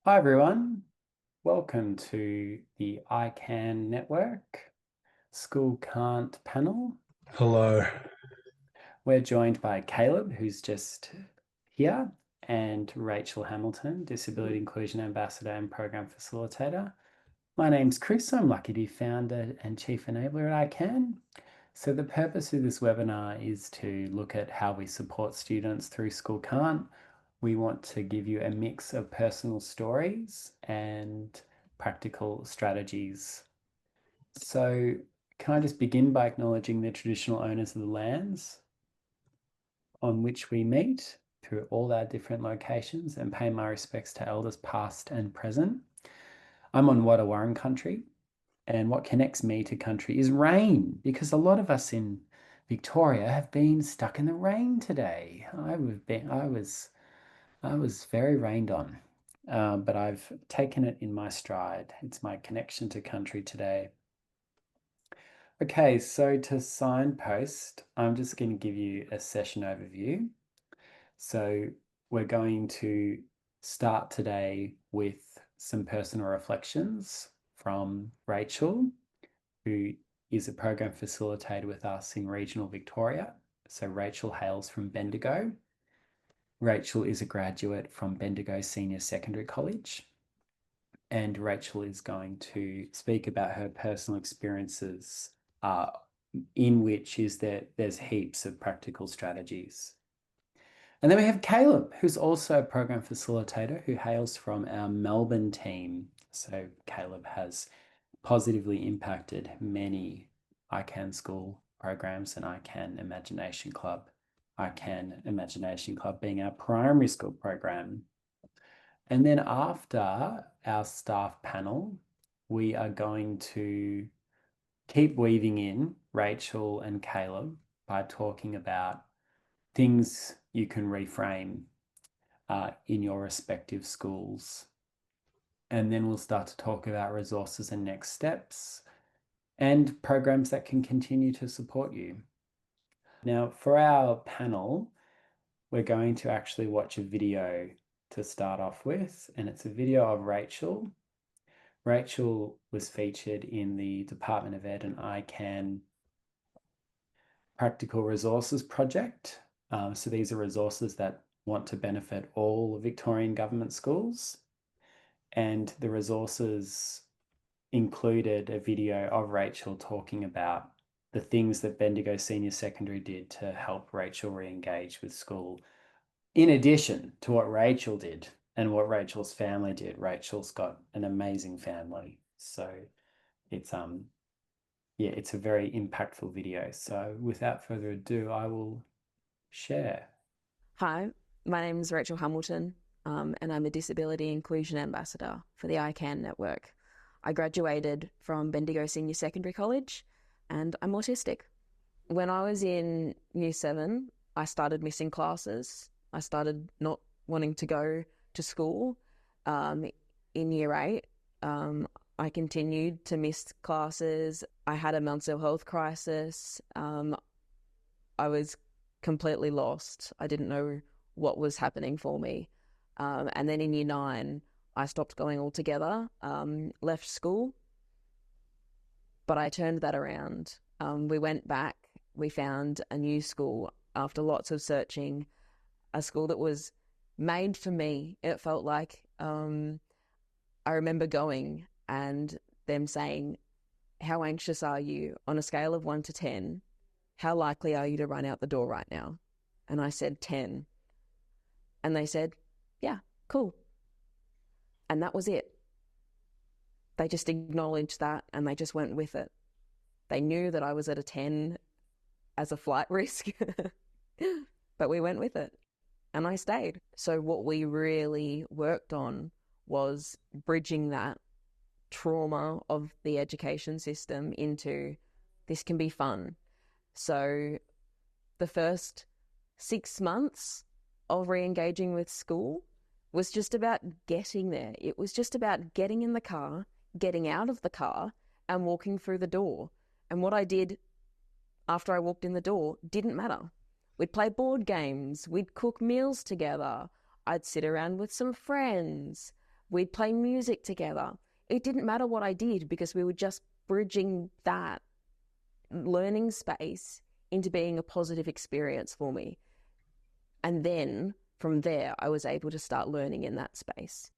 Hi everyone, welcome to the ICANN Network School Can't panel. Hello. We're joined by Caleb, who's just here, and Rachel Hamilton, Disability Inclusion Ambassador and Program Facilitator. My name's Chris. I'm lucky to be founder and chief enabler at ICANN. So the purpose of this webinar is to look at how we support students through School Can't. We want to give you a mix of personal stories and practical strategies. So can I just begin by acknowledging the traditional owners of the lands on which we meet through all our different locations and pay my respects to elders past and present. I'm on Wadawurrung country, and what connects me to country is rain, because a lot of us in Victoria have been stuck in the rain today. I was very rained on, but I've taken it in my stride. It's my connection to country today. Okay, so to signpost, I'm just going to give you a session overview. So we're going to start today with some personal reflections from Rachael, who is a program facilitator with us in regional Victoria. So Rachael hails from Bendigo. Rachael is a graduate from Bendigo Senior Secondary College. And Rachael is going to speak about her personal experiences, uh, in which is that there's heaps of practical strategies. And then we have Caleb, who's also a program facilitator who hails from our Melbourne team. So Caleb has positively impacted many ICANN school programs and ICANN Imagination Club. ICANN Imagination Club being our primary school program. And then after our staff panel, we are going to keep weaving in Rachael and Caleb by talking about things you can reframe in your respective schools. And then we'll start to talk about resources and next steps and programs that can continue to support you. Now, for our panel, we're going to actually watch a video to start off with, and it's a video of Rachael. Rachael was featured in the Department of Ed and ICANN Practical Resources Project. So these are resources that want to benefit all Victorian government schools. And the resources included a video of Rachael talking about the things that Bendigo Senior Secondary did to help Rachael re-engage with school, in addition to what Rachael did and what Rachael's family did. Rachael's got an amazing family. So it's yeah, it's a very impactful video. So without further ado, I will share. Hi, my name is Rachael Hamilton, and I'm a Disability Inclusion Ambassador for the ICANN network. I graduated from Bendigo Senior Secondary College, and I'm autistic. When I was in Year 7, I started missing classes. I started not wanting to go to school. In Year 8, I continued to miss classes. I had a mental health crisis. I was completely lost. I didn't know what was happening for me. And then in Year 9, I stopped going altogether, left school, but I turned that around. We went back, we found a new school after lots of searching, a school that was made for me. It felt like I remember going and them saying, "How anxious are you on a scale of 1 to 10? How likely are you to run out the door right now?" And I said 10. And they said, "Yeah, cool." And that was it. They just acknowledged that and they just went with it. They knew that I was at a 10 as a flight risk, but we went with it and I stayed. So what we really worked on was bridging that trauma of the education system into this can be fun. So the first 6 months of re-engaging with school was just about getting there. It was just about getting in the car, getting out of the car, and walking through the door. And what I did after I walked in the door didn't matter. We'd play board games, we'd cook meals together, I'd sit around with some friends, We'd play music together. It didn't matter what I did because we were just bridging that learning space into being a positive experience for me. And then from there, I was able to start learning in that space.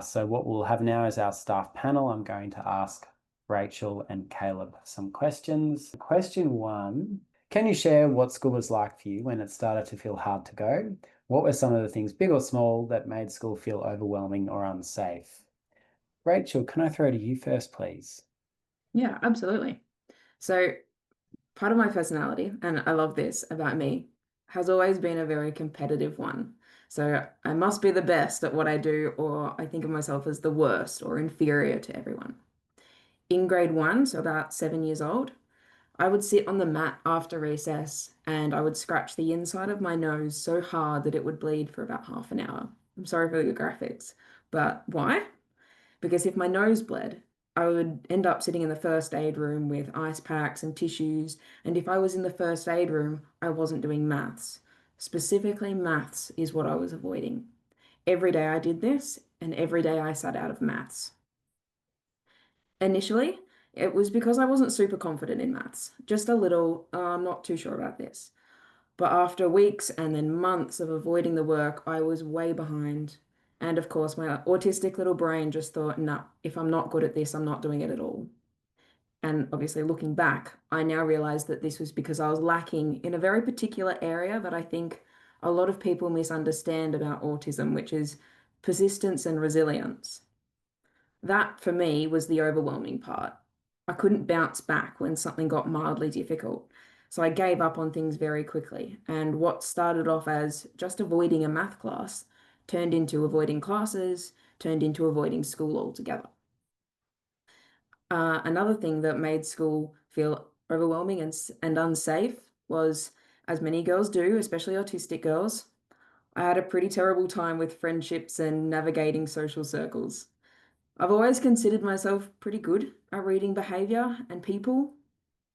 So what we'll have now is our staff panel. I'm going to ask Rachel and Caleb some questions. Question one, can you share what school was like for you when it started to feel hard to go? What were some of the things, big or small, that made school feel overwhelming or unsafe? Rachel, can I throw to you first, please? Yeah, absolutely. So part of my personality, and I love this about me, has always been a very competitive one. So I must be the best at what I do, or I think of myself as the worst or inferior to everyone. In grade one, so about 7 years old, I would sit on the mat after recess and I would scratch the inside of my nose so hard that it would bleed for about half an hour. I'm sorry for the graphics, but why? Because if my nose bled, I would end up sitting in the first aid room with ice packs and tissues. And if I was in the first aid room, I wasn't doing maths. Specifically, maths is what I was avoiding. Every day I did this, and every day I sat out of maths. Initially, it was because I wasn't super confident in maths, just a little, I'm not too sure about this. But after weeks and then months of avoiding the work, I was way behind. And of course, my autistic little brain just thought, nah, if I'm not good at this, I'm not doing it at all. And obviously, looking back, I now realize that this was because I was lacking in a very particular area that I think a lot of people misunderstand about autism, which is persistence and resilience. That for me was the overwhelming part. I couldn't bounce back when something got mildly difficult. So I gave up on things very quickly. And what started off as just avoiding a math class turned into avoiding classes, turned into avoiding school altogether. Another thing that made school feel overwhelming and unsafe was, as many girls do, especially autistic girls, I had a pretty terrible time with friendships and navigating social circles. I've always considered myself pretty good at reading behavior and people,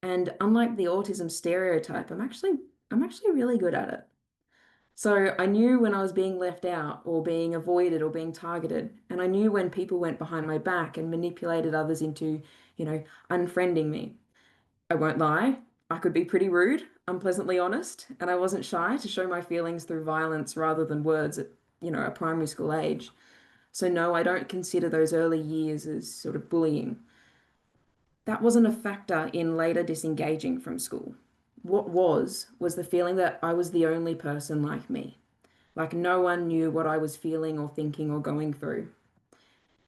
and unlike the autism stereotype, I'm actually really good at it. So I knew when I was being left out or being avoided or being targeted, and I knew when people went behind my back and manipulated others into, unfriending me. I won't lie, I could be pretty rude, unpleasantly honest, and I wasn't shy to show my feelings through violence rather than words at, a primary school age. So, no, I don't consider those early years as sort of bullying. That wasn't a factor in later disengaging from school. What was the feeling that I was the only person like me. Like no one knew what I was feeling or thinking or going through.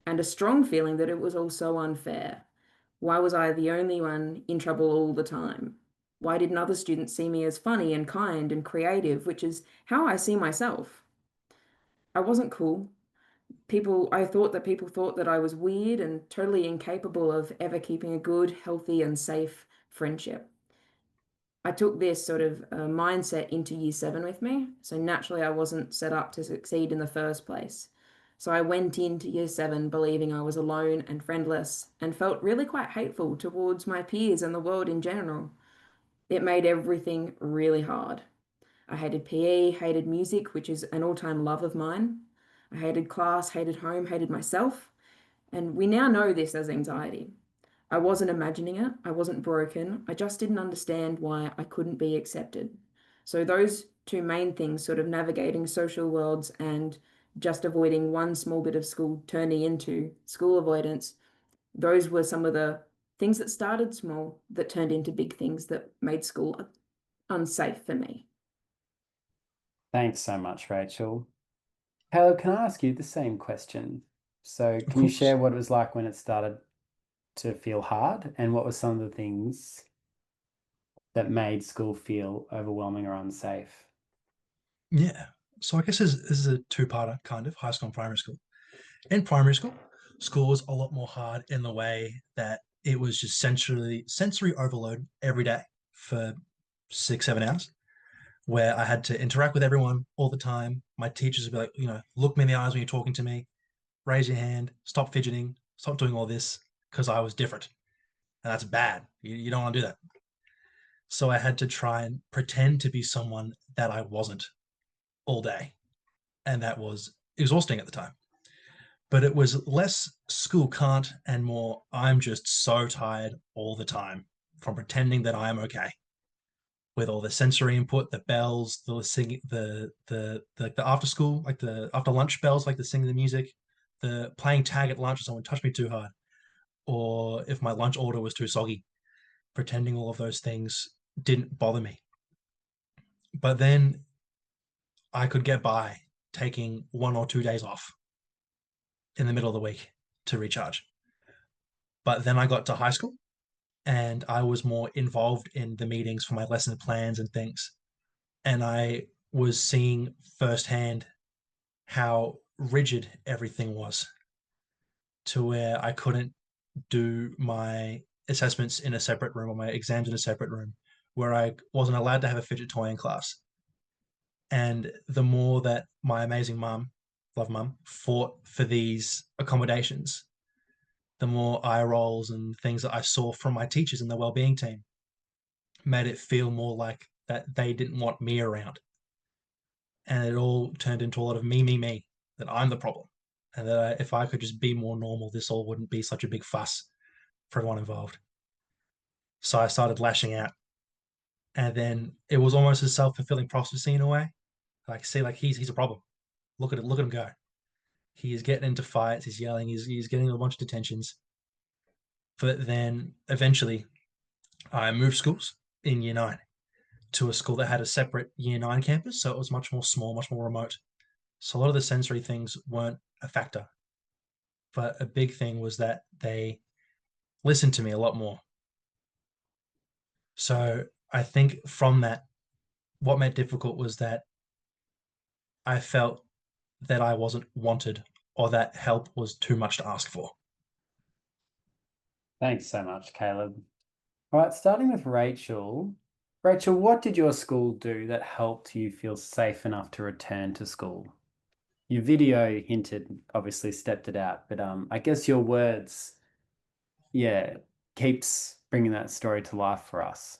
And a strong feeling that it was all so unfair. Why was I the only one in trouble all the time? Why didn't other students see me as funny and kind and creative, which is how I see myself? I wasn't cool. I thought that people thought that I was weird and totally incapable of ever keeping a good, healthy, and safe friendship. I took this sort of mindset into year seven with me. So naturally, I wasn't set up to succeed in the first place. So I went into year seven believing I was alone and friendless and felt really quite hateful towards my peers and the world in general. It made everything really hard. I hated PE, hated music, which is an all-time love of mine. I hated class, hated home, hated myself. And we now know this as anxiety. I wasn't imagining it. I wasn't broken. I just didn't understand why I couldn't be accepted. So those two main things, sort of navigating social worlds and just avoiding one small bit of school turning into school avoidance, those were some of the things that started small that turned into big things that made school unsafe for me. Thanks so much, Rachel. Caleb, can I ask you the same question? So, Of can you course. share what it was like when it started to feel hard, and what were some of the things that made school feel overwhelming or unsafe? Yeah. So I guess this is a two-parter kind of high school and primary school. In primary school, school was a lot more hard in the way that it was just sensory overload every day for 6, 7 hours, where I had to interact with everyone all the time. My teachers would be like, look me in the eyes when you're talking to me, raise your hand, stop fidgeting, stop doing all this, because I was different. And that's bad. You don't want to do that. So I had to try and pretend to be someone that I wasn't all day. And that was exhausting at the time. But it was less school can't and more I'm just so tired all the time from pretending that I am okay with all the sensory input, the bells, the singing, the after school, like the after lunch bells, like the singing the music, the playing tag at lunch if someone touched me too hard, or if my lunch order was too soggy. Pretending all of those things didn't bother me. But then I could get by taking 1 or 2 days off in the middle of the week to recharge. But then I got to high school and I was more involved in the meetings for my lesson plans and things. And I was seeing firsthand how rigid everything was, to where I couldn't do my assessments in a separate room or my exams in a separate room, where I wasn't allowed to have a fidget toy in class. And the more that my amazing mum, love mum, fought for these accommodations, the more eye rolls and things that I saw from my teachers and the wellbeing team made it feel more like that they didn't want me around. And it all turned into a lot of me, that I'm the problem. And that if I could just be more normal, this all wouldn't be such a big fuss for everyone involved. So I started lashing out. And then it was almost a self-fulfilling prophecy in a way. Like, see, like he's a problem. Look at it, look at him go. He is getting into fights, he's yelling, he's getting a bunch of detentions. But then eventually I moved schools in year nine to a school that had a separate year nine campus. So it was much more small, much more remote. So a lot of the sensory things weren't a factor. But a big thing was that they listened to me a lot more. So I think from that, what made it difficult was that I felt that I wasn't wanted or that help was too much to ask for. Thanks so much, Caleb. All right, starting with Rachel. Rachel, what did your school do that helped you feel safe enough to return to school? Your video hinted, obviously stepped it out, but I guess your words, yeah, keeps bringing that story to life for us.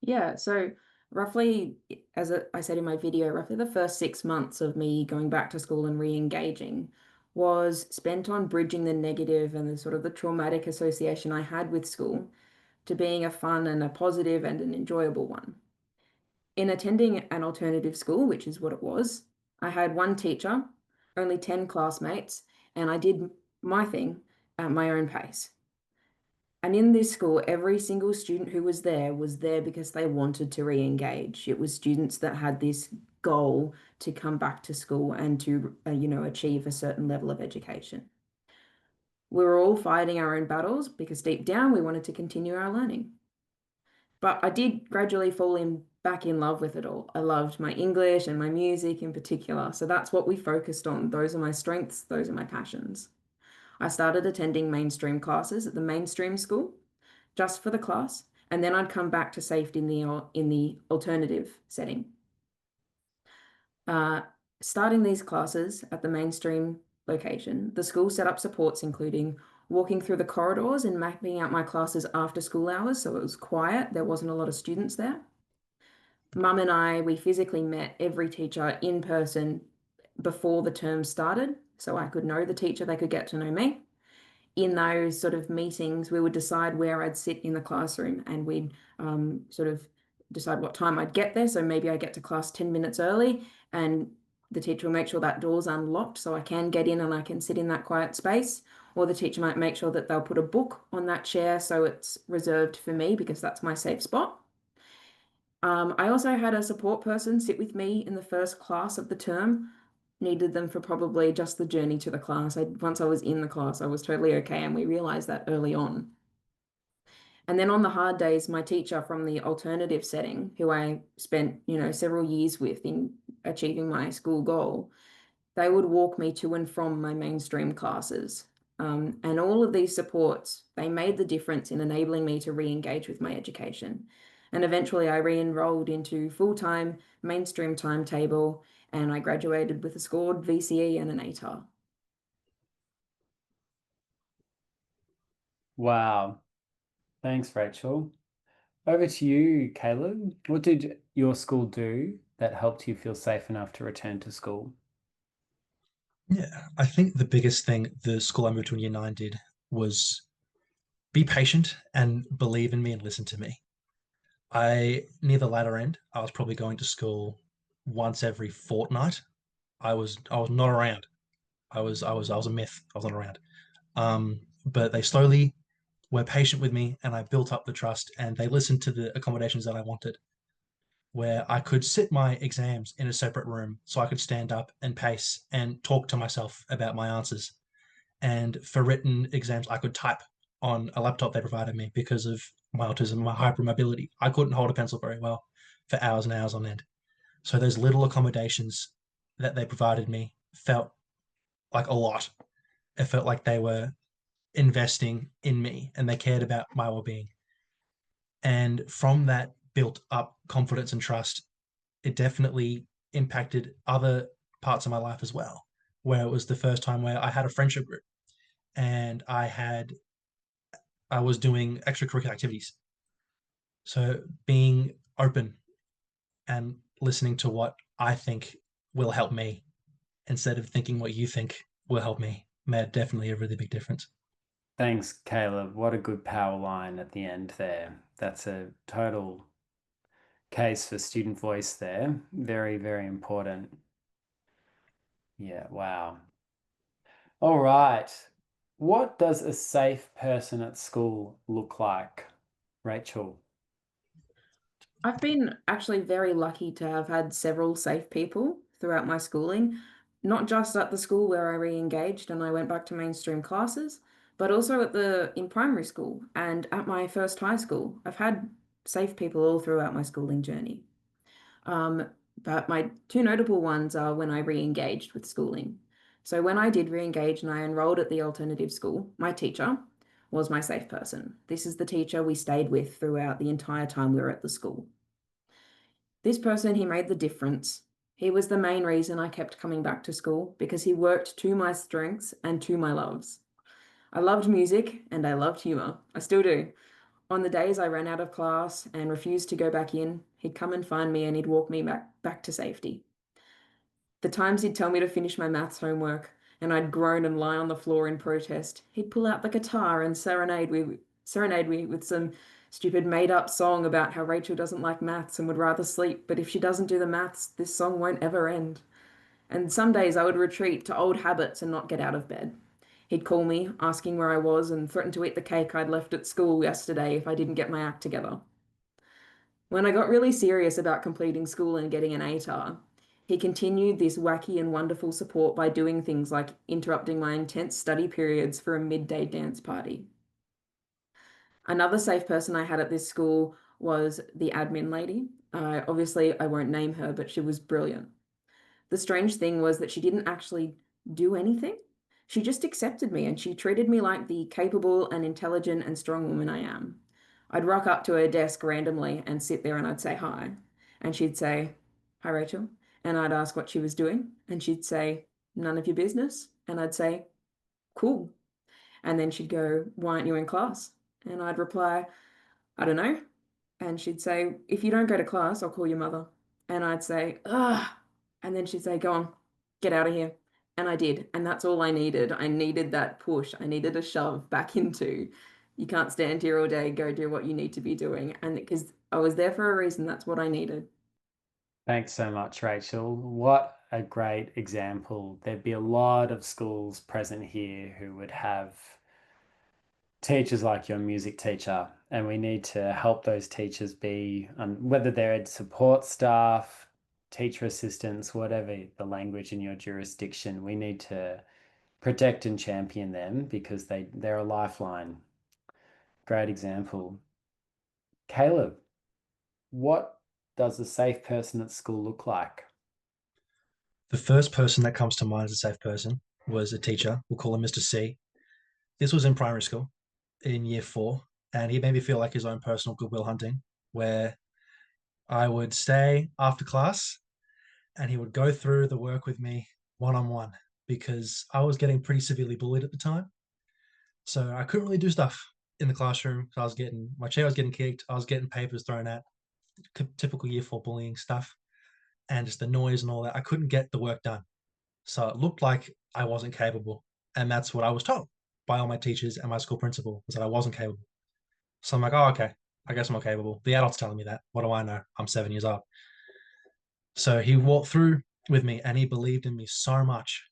Yeah, so roughly, as I said in my video, roughly the first 6 months of me going back to school and re-engaging was spent on bridging the negative and the sort of the traumatic association I had with school to being a fun and a positive and an enjoyable one. In attending an alternative school, which is what it was, I had one teacher, only 10 classmates, and I did my thing at my own pace. And in this school, every single student who was there because they wanted to re-engage. It was students that had this goal to come back to school and to, achieve a certain level of education. We were all fighting our own battles because deep down we wanted to continue our learning. But I did gradually fall back in love with it all. I loved my English and my music in particular. So that's what we focused on. Those are my strengths, those are my passions. I started attending mainstream classes at the mainstream school just for the class, and then I'd come back to safety in the alternative setting. Starting these classes at the mainstream location, the school set up supports including walking through the corridors and mapping out my classes after school hours, so it was quiet, there wasn't a lot of students there. Mum and I, we physically met every teacher in person before the term started, so I could know the teacher, they could get to know me. In those sort of meetings, we would decide where I'd sit in the classroom and we'd sort of decide what time I'd get there. So maybe I get to class 10 minutes early and the teacher will make sure that door's unlocked so I can get in and I can sit in that quiet space. Or the teacher might make sure that they'll put a book on that chair so it's reserved for me because that's my safe spot. I also had a support person sit with me in the first class of the term. Needed them for probably just the journey to the class. Once I was in the class, I was totally okay, and we realized that early on. And then on the hard days, my teacher from the alternative setting, who I spent, several years with in achieving my school goal, they would walk me to and from my mainstream classes. And all of these supports, they made the difference in enabling me to re-engage with my education. And eventually I re-enrolled into full-time mainstream timetable and I graduated with a scored VCE and an ATAR. Wow. Thanks, Rachel. Over to you, Caleb. What did your school do that helped you feel safe enough to return to school? Yeah, I think the biggest thing the school I moved to in year nine did was be patient and believe in me and listen to me. Near the latter end, I was probably going to school once every fortnight. I was not around. I was a myth. I was not around. But they slowly were patient with me, and I built up the trust, and they listened to the accommodations that I wanted, where I could sit my exams in a separate room so I could stand up and pace and talk to myself about my answers. And for written exams, I could type on a laptop they provided me because of my autism, my hypermobility. I couldn't hold a pencil very well for hours and hours on end. So those little accommodations that they provided me felt like a lot. It felt like they were investing in me and they cared about my well-being. And from that built up confidence and trust, it definitely impacted other parts of my life as well, where it was the first time where I had a friendship group and I was doing extracurricular activities. So being open and listening to what I think will help me instead of thinking what you think will help me made definitely a really big difference. Thanks, Caleb. What a good power line at the end there. That's a total case for student voice there. Very, very important. Yeah, wow. All right. What does a safe person at school look like, Rachel? I've been actually very lucky to have had several safe people throughout my schooling, not just at the school where I re-engaged and I went back to mainstream classes, but also in primary school and at my first high school. I've had safe people all throughout my schooling journey. Um, but my two notable ones are when I re-engaged with schooling. So when I did re-engage and I enrolled at the alternative school, my teacher was my safe person. This is the teacher we stayed with throughout the entire time we were at the school. This person, he made the difference. He was the main reason I kept coming back to school because he worked to my strengths and to my loves. I loved music and I loved humor. I still do. On the days I ran out of class and refused to go back in, he'd come and find me and he'd walk me back to safety. The times he'd tell me to finish my maths homework and I'd groan and lie on the floor in protest, he'd pull out the guitar and serenade me with some stupid made up song about how Rachel doesn't like maths and would rather sleep, but if she doesn't do the maths, this song won't ever end. And some days I would retreat to old habits and not get out of bed. He'd call me, asking where I was, and threaten to eat the cake I'd left at school yesterday if I didn't get my act together. When I got really serious about completing school and getting an ATAR, he continued this wacky and wonderful support by doing things like interrupting my intense study periods for a midday dance party. Another safe person I had at this school was the admin lady. Obviously, I won't name her, but she was brilliant. The strange thing was that she didn't actually do anything. She just accepted me and she treated me like the capable and intelligent and strong woman I am. I'd rock up to her desk randomly and sit there and I'd say hi. And she'd say, "Hi, Rachel." And I'd ask what she was doing. And she'd say, "None of your business." And I'd say, "Cool." And then she'd go, "Why aren't you in class?" And I'd reply, "I don't know." And she'd say, "If you don't go to class, I'll call your mother." And I'd say, "Ugh." And then she'd say, "Go on, get out of here." And I did. And that's all I needed. I needed that push. I needed a shove back into, you can't stand here all day, go do what you need to be doing. And because I was there for a reason, that's what I needed. Thanks so much, Rachel. What a great example. There'd be a lot of schools present here who would have teachers like your music teacher, and we need to help those teachers be, whether they're support staff, teacher assistants, whatever the language in your jurisdiction, we need to protect and champion them because they're a lifeline. Great example. Caleb, what does a safe person at school look like? The first person that comes to mind as a safe person was a teacher. We'll call him Mr. C. This was in primary school in year four, and he made me feel like his own personal goodwill hunting, where I would stay after class and he would go through the work with me one on one because I was getting pretty severely bullied at the time. So I couldn't really do stuff. in the classroom. So my chair was getting kicked. I was getting papers thrown at, typical year four bullying stuff, and just the noise and all that. I couldn't get the work done. So it looked like I wasn't capable. And that's what I was told by all my teachers and my school principal, was that I wasn't capable. So I'm like, oh, okay, I guess I'm not capable. The adult's telling me that. What do I know? I'm 7 years old. So he walked through with me and he believed in me so much.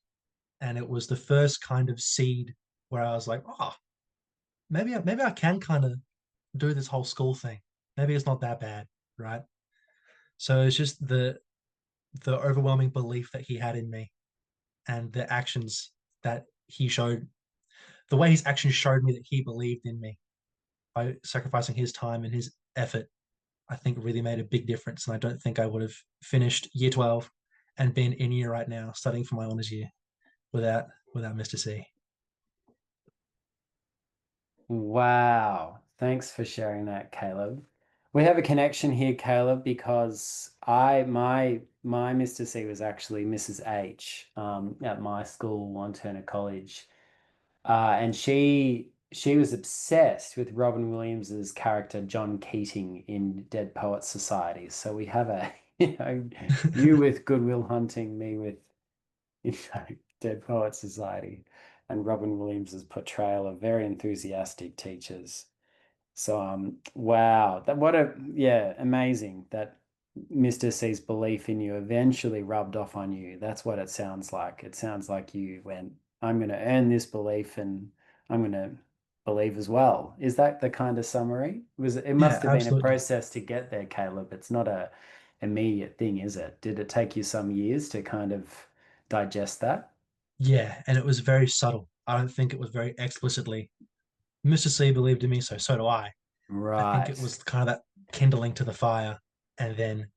And it was the first kind of seed where I was like, oh, maybe I can kind of do this whole school thing. Maybe it's not that bad, right? So it's just the overwhelming belief that he had in me and the actions that he showed, the way his actions showed me that he believed in me by sacrificing his time and his effort, I think really made a big difference. And I don't think I would have finished year 12 and been in year right now studying for my honours year without Mr. C. Wow. Thanks for sharing that, Caleb. We have a connection here, Caleb, because my Mr. C was actually Mrs. H at my school, Wanturna College. And she was obsessed with Robin Williams's character John Keating in Dead Poets Society. So we have a, you with Good Will Hunting, me with, Dead Poets Society, and Robin Williams's portrayal of very enthusiastic teachers. So wow, that what a yeah, amazing that Mr. C's belief in you eventually rubbed off on you. That's what it sounds like. It sounds like you went, I'm going to earn this belief and I'm going to believe as well. Is that the kind of summary? It Yeah, must have been a absolutely. process to get there, Caleb. It's not a immediate thing, is it? Did it take you some years to kind of digest that? Yeah, and it was very subtle. I don't think it was very explicitly. Mr. C believed in me, so do I. I think it Right. was kind of that kindling to the fire and then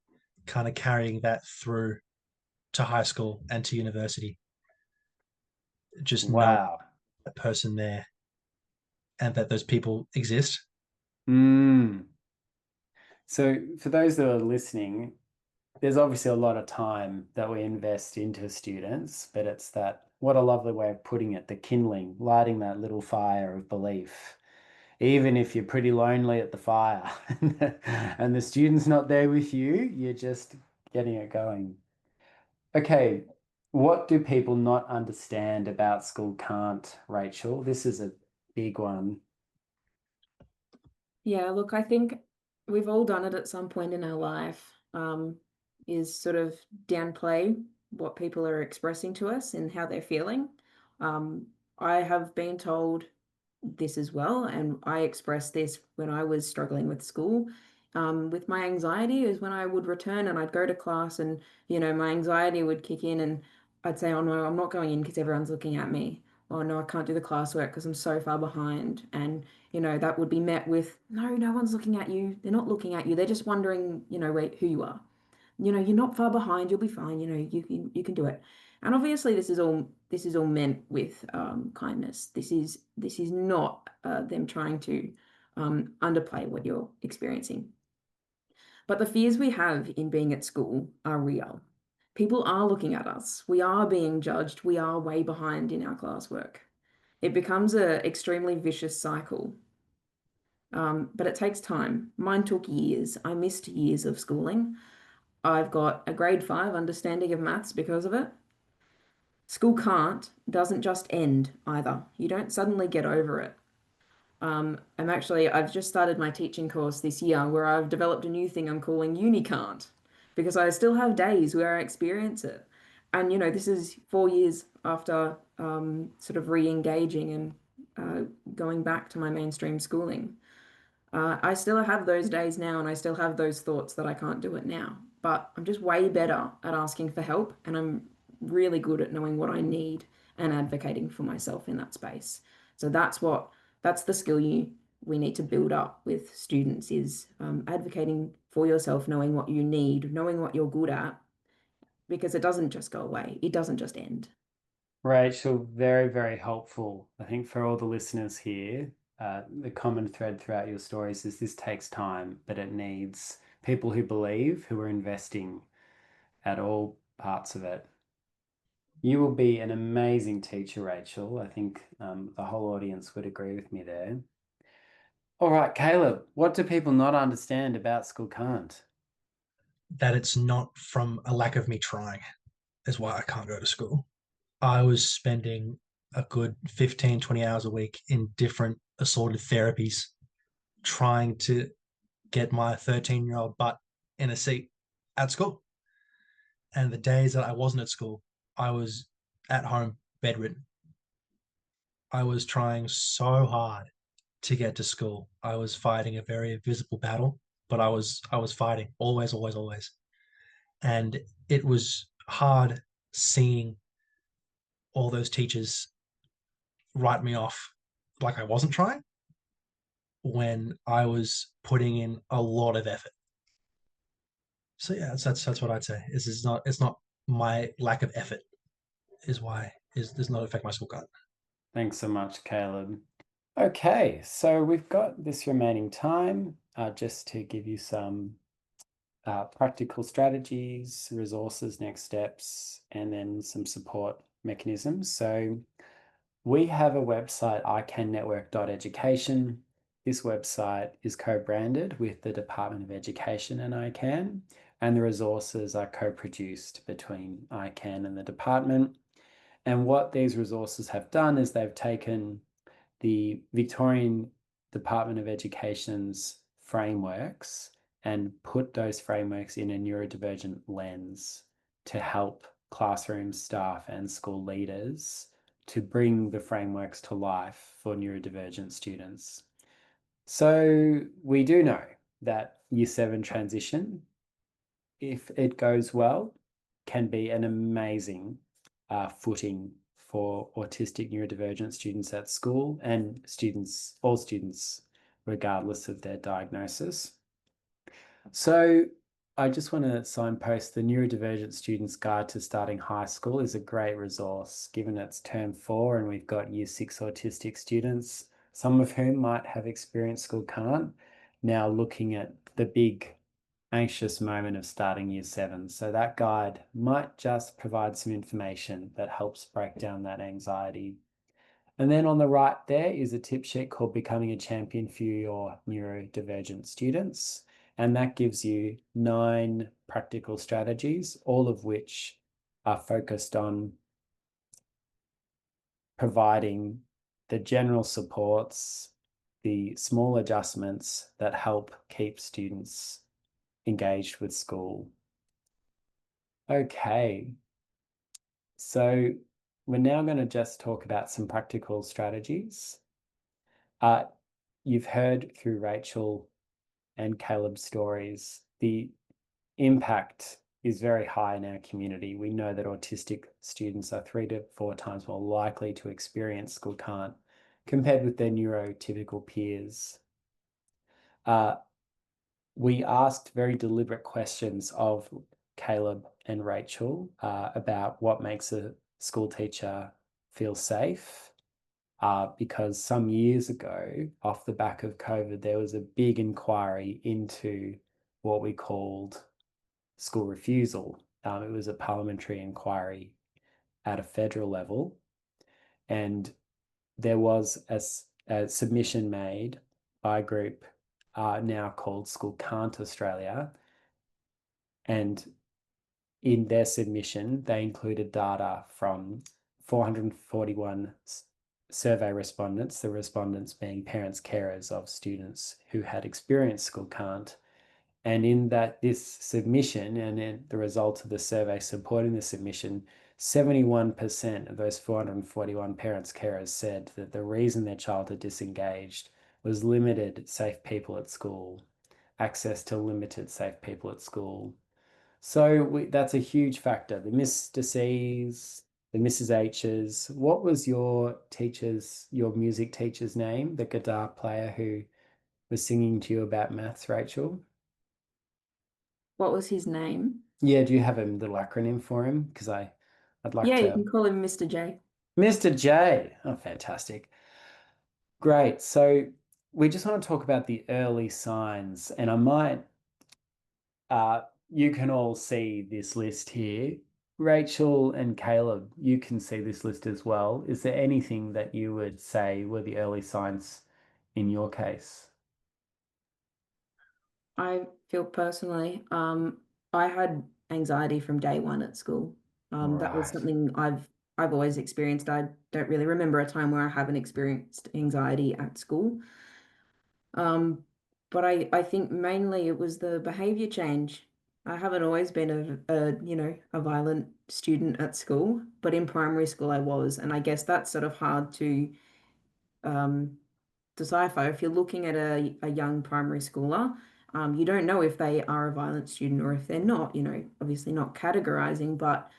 kind of carrying that through to high school and to university. Just knowing Wow. that person there and that those people exist. Mm. So for those that are listening, there's obviously a lot of time that we invest into students, but it's that, what a lovely way of putting it, the kindling, lighting that little fire of belief. Even if you're pretty lonely at the fire and the student's not there with you, you're just getting it going. Okay, what do people not understand about school can't, Rachel? This is a big one. Yeah, look, I think we've all done it at some point in our life, is sort of downplay what people are expressing to us and how they're feeling. Um, I have been told this as well, and I expressed this when I was struggling with school. With my anxiety is when I would return and I'd go to class and, my anxiety would kick in and I'd say, oh no, I'm not going in because everyone's looking at me. Oh no, I can't do the classwork because I'm so far behind. And that would be met with, no, no one's looking at you. They're not looking at you. They're just wondering, who you are. You're not far behind. You'll be fine. You can do it. And obviously, this is all meant with kindness. This is not them trying to underplay what you're experiencing. But the fears we have in being at school are real. People are looking at us. We are being judged. We are way behind in our classwork. It becomes a extremely vicious cycle. But it takes time. Mine took years. I missed years of schooling. I've got a grade 5 understanding of maths because of it. School can't doesn't just end either. You don't suddenly get over it. I've just started my teaching course this year where I've developed a new thing I'm calling uni can't because I still have days where I experience it. And, this is 4 years after sort of re-engaging and going back to my mainstream schooling. I still have those days now, and I still have those thoughts that I can't do it now. But I'm just way better at asking for help, and I'm really good at knowing what I need and advocating for myself in that space. So that's the skill we need to build up with students is advocating for yourself, knowing what you need, knowing what you're good at, because it doesn't just go away. It doesn't just end. Rachel, very, very helpful. I think for all the listeners here, the common thread throughout your stories is this takes time, but it needs people who believe, who are investing at all parts of it. You will be an amazing teacher, Rachel. I think the whole audience would agree with me there. All right, Caleb, what do people not understand about school can't? That it's not from a lack of me trying, is why I can't go to school. I was spending a good 15, 20 hours a week in different assorted therapies trying to get my 13-year-old butt in a seat at school. And the days that I wasn't at school, I was at home bedridden. I was trying so hard to get to school. I was fighting a very visible battle, but I was fighting always, always, always. And it was hard seeing all those teachers write me off like I wasn't trying when I was putting in a lot of effort. So yeah, that's what I'd say. Is it's not my lack of effort is why is does not affect my school card. Thanks so much, Caleb. Okay, so we've got this remaining time just to give you some practical strategies, resources, next steps, and then some support mechanisms. So we have a website, icannetwork.education. This website is co-branded with the Department of Education and ICANN, and the resources are co-produced between ICANN and the department. And what these resources have done is they've taken the Victorian Department of Education's frameworks and put those frameworks in a neurodivergent lens to help classroom staff and school leaders to bring the frameworks to life for neurodivergent students. So we do know that Year 7 transition, if it goes well, can be an amazing footing for autistic neurodivergent students at school and all students, regardless of their diagnosis. So I just want to signpost the Neurodivergent Students Guide to Starting High School is a great resource, given it's term 4 and we've got Year 6 autistic students, some of whom might have experienced school can't, now looking at the big anxious moment of starting Year 7. So that guide might just provide some information that helps break down that anxiety. And then on the right there is a tip sheet called Becoming a Champion for Your Neurodivergent Students. And that gives you 9 practical strategies, all of which are focused on providing the general supports, the small adjustments that help keep students engaged with school. Okay, so we're now going to just talk about some practical strategies. You've heard through Rachel and Caleb's stories, the impact is very high in our community. We know that autistic students are 3 to 4 times more likely to experience school can't compared with their neurotypical peers. We asked very deliberate questions of Caleb and Rachel about what makes a school teacher feel safe. Because some years ago, off the back of COVID, there was a big inquiry into what we called school refusal. It was a parliamentary inquiry at a federal level, and there was a submission made by a group now called School Can't Australia, and in their submission, they included data from 441 survey respondents, the respondents being parents, carers of students who had experienced school can't. And in this submission and in the results of the survey supporting the submission, 71% of those 441 parents, carers said that the reason their child had disengaged was limited safe people at school, access to limited safe people at school. So that's a huge factor. The Mr. C's, the Mrs. H's. What was your music teacher's name, the guitar player who was singing to you about maths, Rachel? What was his name? Yeah, do you have a little acronym for him? Because I'd like Yeah, you to. can call him Mr. J. Mr. J. Oh, fantastic. Great. So we just want to talk about the early signs, and I might you can all see this list here. Rachel and Caleb, you can see this list as well. Is there anything that you would say were the early signs in your case? I feel personally, I had anxiety from day one at school. That was Right. something I've always experienced. I don't really remember a time where I haven't experienced anxiety at school. Um, but I think mainly it was the behavior change. I haven't always been a violent student at school, but in primary school I was, and I guess that's sort of hard to um, decipher. If you're looking at a young primary schooler, you don't know if they are a violent student or if they're not, obviously not categorizing, but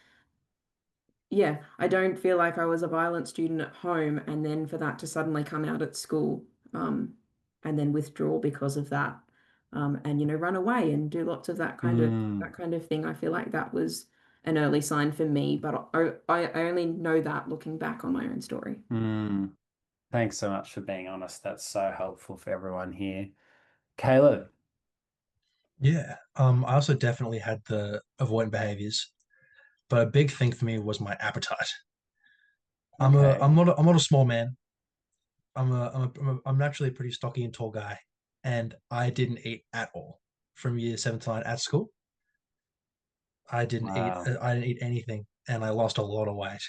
yeah, I don't feel like I was a violent student at home and then for that to suddenly come out at school, and then withdraw because of that. And run away and do lots of that kind of Mm, that kind of thing. I feel like that was an early sign for me, but I only know that looking back on my own story. mm. Thanks so much for being honest. That's so helpful for everyone here. Caleb. Yeah. I also definitely had the avoidant behaviors, but a big thing for me was my appetite. Okay. I'm not a small man. I'm naturally a pretty stocky and tall guy, and I didn't eat at all from year 7 to 9 at school. Wow. I didn't eat anything, and I lost a lot of weight.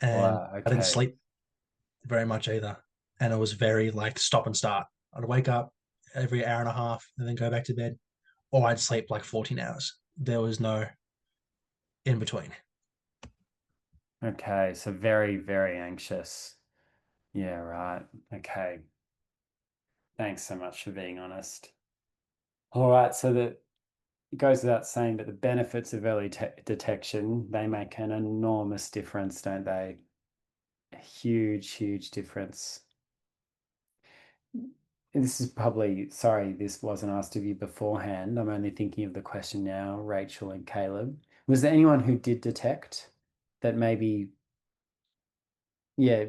And Wow. I didn't Okay. sleep very much either. And it was very like stop and start. I'd wake up every hour and a half and then go back to bed, or I'd sleep like 14 hours. There was no in between. Okay. So very, very anxious. Yeah, right. Okay. Thanks so much for being honest. All right. So that it goes without saying, but the benefits of early detection, they make an enormous difference, don't they? A huge, huge difference. This is probably, sorry, this wasn't asked of you beforehand. I'm only thinking of the question now, Rachel and Caleb. Was there anyone who did detect that maybe, yeah,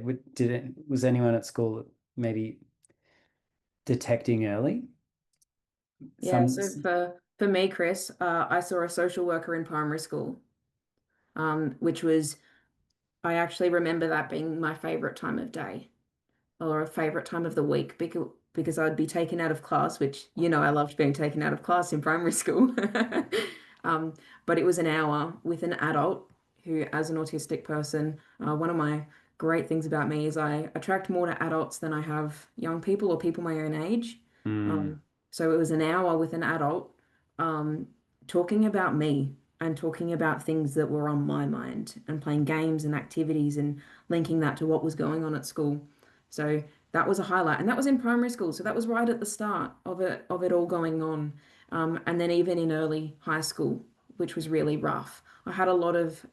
was anyone at school maybe detecting early? Yeah, Some, so for me, Chris, I saw a social worker in primary school, which was I actually remember that being my favorite time of day or a favorite time of the week because I'd be taken out of class, which I loved being taken out of class in primary school. Um, but it was an hour with an adult who, as an autistic person, one of my great things about me is I attract more to adults than I have young people or people my own age. mm, Um, so it was an hour with an adult, um, talking about me and talking about things that were on my mind and playing games and activities and linking that to what was going on at school. So that was a highlight, and that was in primary school. So that was right at the start of it all going on, and then even in early high school, which was really rough. I had a lot of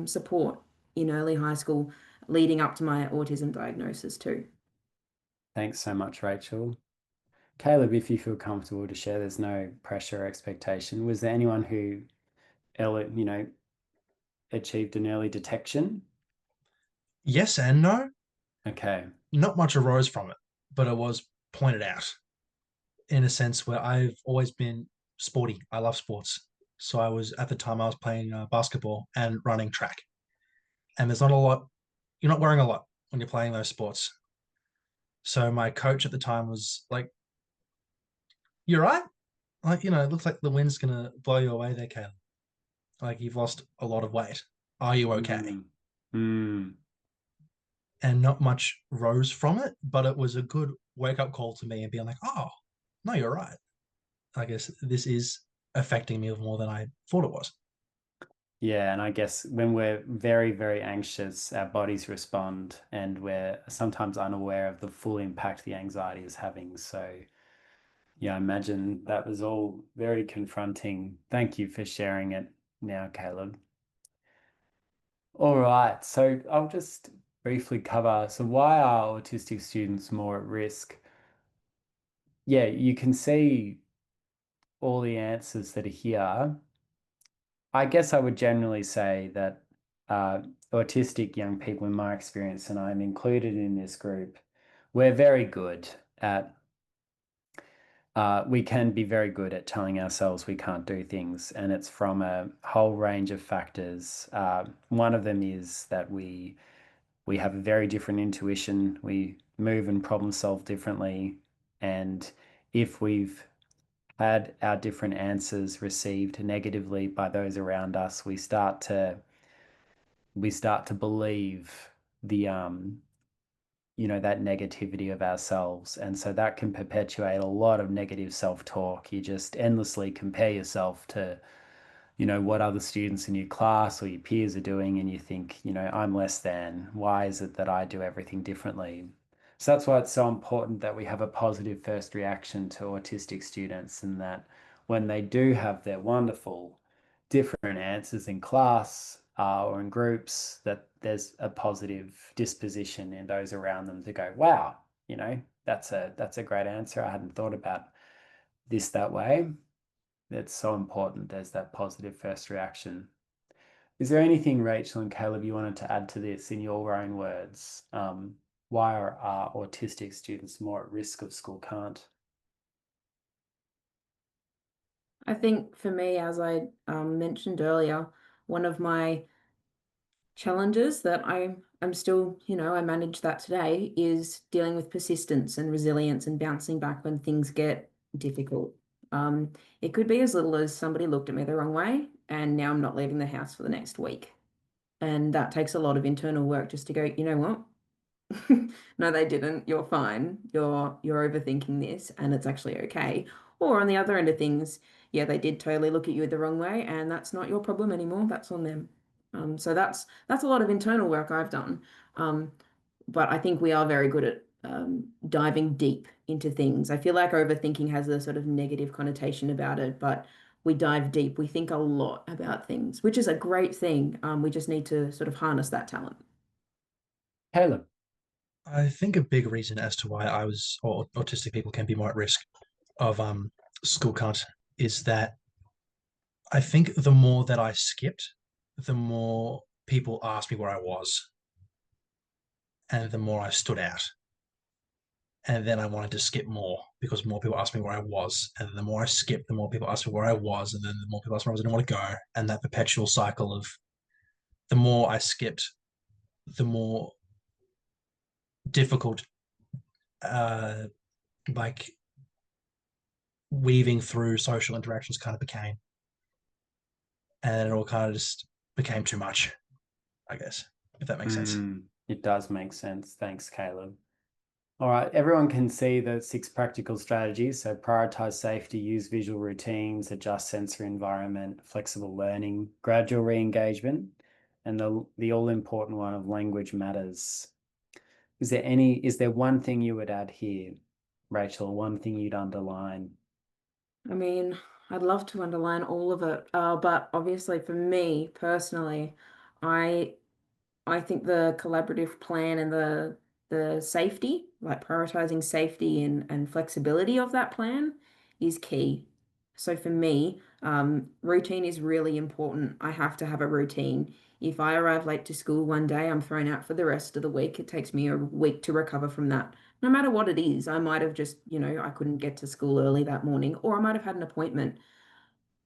support in early high school, leading up to my autism diagnosis too. thanks so much, Rachel. Caleb, if you feel comfortable to share, there's no pressure or expectation. Was there anyone who, achieved an early detection? Yes and no. Okay. Not much arose from it, but it was pointed out in a sense where I've always been sporty. I love sports. So I was at the time I was playing basketball and running track. And there's not a lot, you're not wearing a lot when you're playing those sports. So my coach at the time was like, "You're right. Like, it looks like the wind's gonna blow you away there, Caleb. Like you've lost a lot of weight. Are you okay?" Mm, mm, And not much rose from it, but it was a good wake up call to me and being like, "Oh, no, you're right. I guess this is affecting me more than I thought it was." yeah, and I guess when we're very, very anxious, our bodies respond and we're sometimes unaware of the full impact the anxiety is having. So, yeah, I imagine that was all very confronting. Thank you for sharing it now, Caleb. All right, so I'll just briefly cover. So, why are autistic students more at risk? Yeah, you can see all the answers that are here. I guess I would generally say that uh, autistic young people, in my experience, and I'm included in this group, we're very good at, we can be very good at telling ourselves we can't do things. And it's from a whole range of factors. One of them is that we have a very different intuition. We move and problem solve differently. And if we've had our different answers received negatively by those around us, we start to believe the that negativity of ourselves. And so that can perpetuate a lot of negative self-talk. You just endlessly compare yourself to, what other students in your class or your peers are doing, and you think, I'm less than. Why is it that I do everything differently? So that's why it's so important that we have a positive first reaction to autistic students, and that when they do have their wonderful different answers in class or in groups, that there's a positive disposition in those around them to go, wow, that's a great answer. I hadn't thought about this that way. It's so important. There's that positive first reaction. Is there anything, Rachel and Caleb, you wanted to add to this in your own words? Why are autistic students more at risk of school can't? I think for me, as I mentioned earlier, one of my challenges that I'm still, I manage that today is dealing with persistence and resilience and bouncing back when things get difficult. It could be as little as somebody looked at me the wrong way and now I'm not leaving the house for the next week. And that takes a lot of internal work just to go, you know what? No, they didn't. You're fine. You're overthinking this and it's actually okay. Or on the other end of things, yeah, they did totally look at you the wrong way and that's not your problem anymore. That's on them. So that's a lot of internal work I've done. But I think we are very good at diving deep into things. I feel like overthinking has a sort of negative connotation about it, but we dive deep. We think a lot about things, which is a great thing. We just need to sort of harness that talent. Caleb. I think a big reason as to why or autistic people can be more at risk of school cunt is that I think the more that I skipped, the more people asked me where I was, and the more I stood out. And then I wanted to skip more because more people asked me where I was, and the more I skipped, the more people asked me where I was, and then the more people asked me where I didn't want to go, and that perpetual cycle of the more I skipped, the more difficult, uh, like weaving through social interactions kind of became, and it all kind of just became too much, I guess, if that makes sense. It does make sense. Thanks, Caleb. All right, everyone can see the 6 practical strategies. So prioritize safety, use visual routines, adjust sensory environment, flexible learning, gradual re-engagement, and the all-important one of language matters. Is there one thing you would add here, Rachel, one thing you'd underline? I mean, I'd love to underline all of it, but obviously for me personally, I I think the collaborative plan and the safety, like prioritizing safety and flexibility of that plan is key. So for me, routine is really important. I have to have a routine. If I arrive late to school one day, I'm thrown out for the rest of the week. It takes me a week to recover from that. No matter what it is, I might have just, I couldn't get to school early that morning, or I might have had an appointment.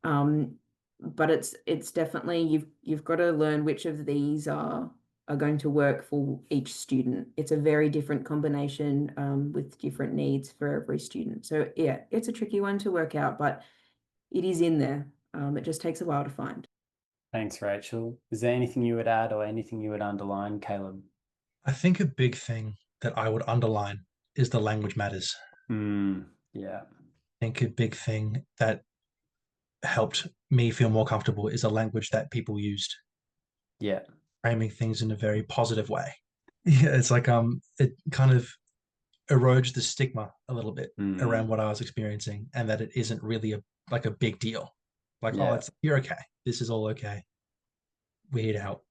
Um, but it's definitely you've got to learn which of these are going to work for each student. It's a very different combination with different needs for every student. So yeah, it's a tricky one to work out, but it is in there. It just takes a while to find. Thanks, Rachel. Is there anything you would add or anything you would underline, Caleb? I think a big thing that I would underline is the language matters. Yeah. I think a big thing that helped me feel more comfortable is a language that people used, Yeah. framing things in a very positive way. Yeah, it's like it kind of erodes the stigma a little bit around what I was experiencing, and that it isn't really a big deal. Like, oh, Yeah. you're okay. This is all okay. We're here to help.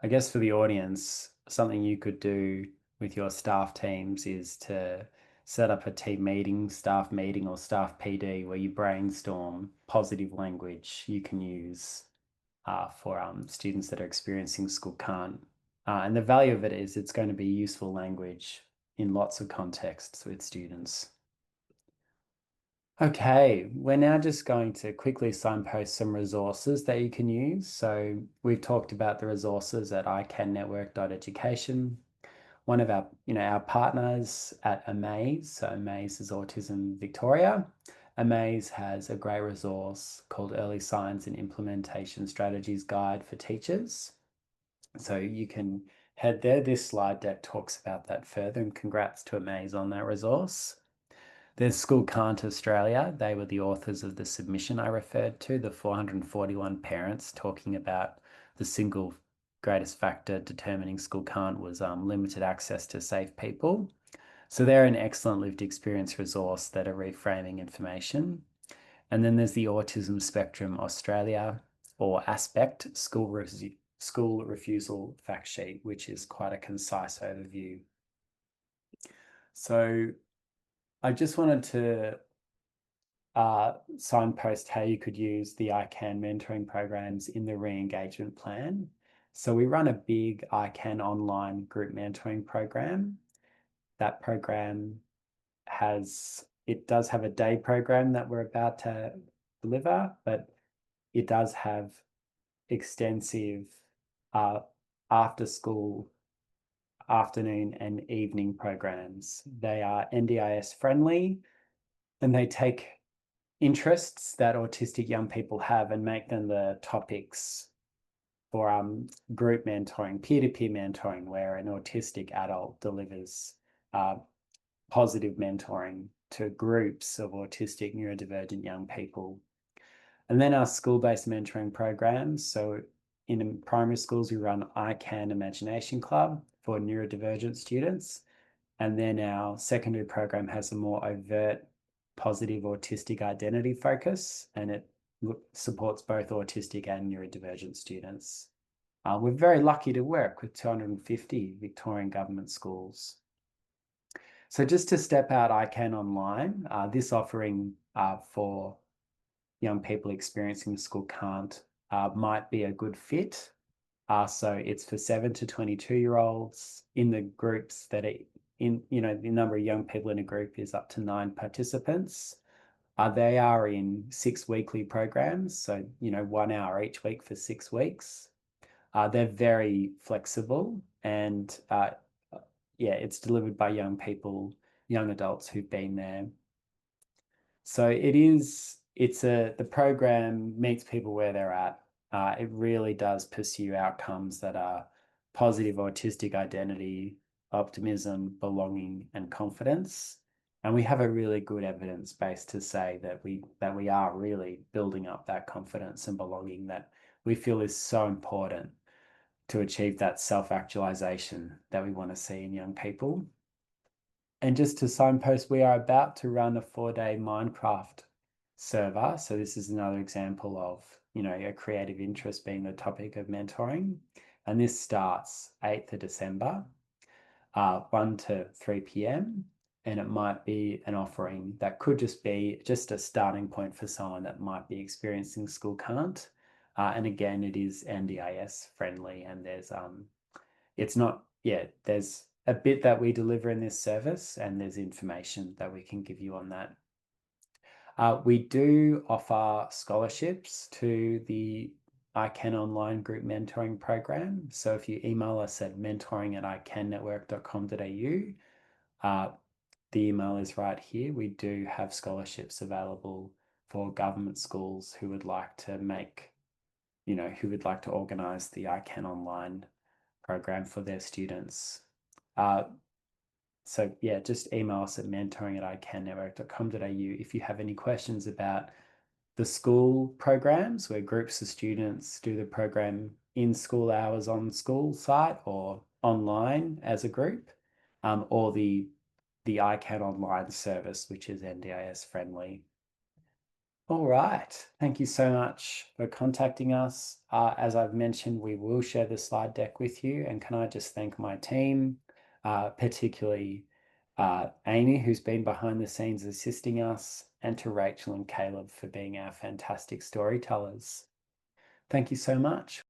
I guess for the audience, something you could do with your staff teams is to set up a team meeting, staff meeting, or staff PD where you brainstorm positive language you can use for students that are experiencing school can't. And the value of it is it's going to be useful language in lots of contexts with students. Okay, we're now just going to quickly signpost some resources that you can use. So we've talked about the resources at icannetwork.education. One of our partners at Amaze, so Amaze is Autism Victoria, Amaze has a great resource called Early Signs and Implementation Strategies Guide for Teachers. So you can head there. This slide deck talks about that further, and congrats to Amaze on that resource. There's School Can't Australia. They were the authors of the submission I referred to, the 441 parents talking about the single greatest factor determining school can't was limited access to safe people. So they're an excellent lived experience resource that are reframing information. And then there's the Autism Spectrum Australia, or ASPECT, school refusal fact sheet, which is quite a concise overview. So I just wanted to signpost how you could use the ICANN mentoring programs in the re-engagement plan. So we run a big ICANN online group mentoring program. That program does have a day program that we're about to deliver, but it does have extensive after school, afternoon and evening programs. They are NDIS friendly, and they take interests that autistic young people have and make them the topics for group mentoring, peer-to-peer mentoring, where an autistic adult delivers positive mentoring to groups of autistic neurodivergent young people. And then our school-based mentoring programs. So in primary schools, we run ICANN Imagination Club for neurodivergent students. And then our secondary program has a more overt positive autistic identity focus, and it supports both autistic and neurodivergent students. We're very lucky to work with 250 Victorian government schools. So just to step out ICANN online, this offering for young people experiencing the school can't might be a good fit. So it's for 7 to 22-year-olds in the groups that are the number of young people in a group is up to 9 participants. They are in 6 weekly programs, so 1 hour each week for 6 weeks. They're very flexible, and it's delivered by young people, young adults who've been there. So the program meets people where they're at. It really does pursue outcomes that are positive autistic identity, optimism, belonging, and confidence. And we have a really good evidence base to say that we are really building up that confidence and belonging that we feel is so important to achieve that self-actualization that we want to see in young people. And just to signpost, we are about to run a 4-day Minecraft server. So this is another example of, a creative interest being the topic of mentoring. And this starts 8th of December, 1 to 3 p.m. And it might be an offering that could just be just a starting point for someone that might be experiencing school can't. And again, it is NDIS friendly, and there's there's a bit that we deliver in this service, and there's information that we can give you on that. We do offer scholarships to the ICANN online group mentoring program. So if you email us at mentoring@icannetwork.com.au, the email is right here. We do have scholarships available for government schools who would like to organise the ICANN online program for their students. Just email us at mentoring@icannetwork.com.au if you have any questions about the school programs where groups of students do the program in school hours on school site or online as a group, or the ICANN online service, which is NDIS friendly. All right. Thank you so much for contacting us. As I've mentioned, we will share the slide deck with you. And can I just thank my team, particularly Amy, who's been behind the scenes assisting us, and to Rachael and Caleb for being our fantastic storytellers. Thank you so much.